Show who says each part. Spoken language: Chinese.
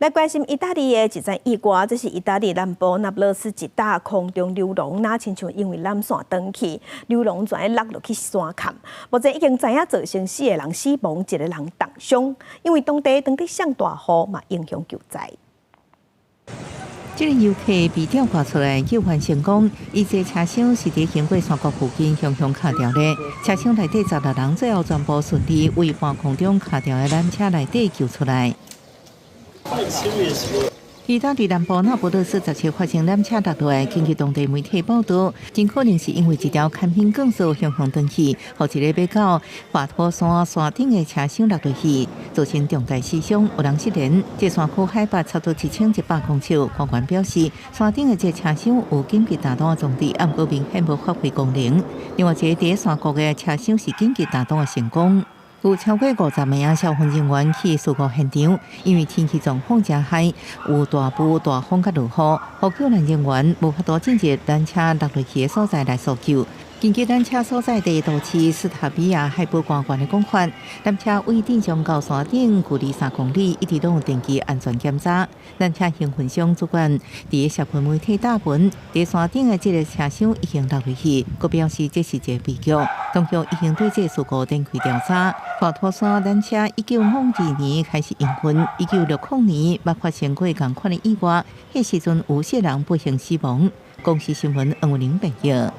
Speaker 1: 来关心意大利的一则意外，这是意大利南部那不勒斯一架空中流笼，那亲像因为缆线断去，流笼全落落去山坎。目前已经知影造成4个人死亡，1个人重伤。因为当地当地上大雨，嘛影响救灾。
Speaker 2: 这个游客被吊挂出来救援成功，伊这车厢是伫经过山谷附近向卡掉的，车厢内底16人最后全部顺利为半空中卡掉的缆车内底救出来。意大利南部那不勒斯17发生缆车落来，根据当地媒体报道，真可能是因为一条牵引钢索向断去，和一个要到华托山顶的车厢落落去，造成重大死伤，有人失联。这山区海拔差不多1100公尺，官员表示，山顶的这车厢有紧急打档的装置，不过明显无发挥功能。另外一个伫山谷的车厢是紧急打档的成功。有超过50名消防人员去事故现场，因为天气状况真歹，有大雾、大风甲落雨，呼救人员无法度进入缆车落落去的所在来搜救。根据缆车所在地都市斯塔比亚海保官员的讲法，缆车为正上到山顶距离3公里，一直都有定期安全检查。缆车兴奋上主管伫社群媒体打文，伫山顶的这个车厢已经落落去，佮表示这是一个悲剧。当局已经对这事故展开调查。华托山缆车1952年开始营运，1960年捌发生过同款的意外，迄时阵有4人不幸死亡。公司新闻，王文玲报道。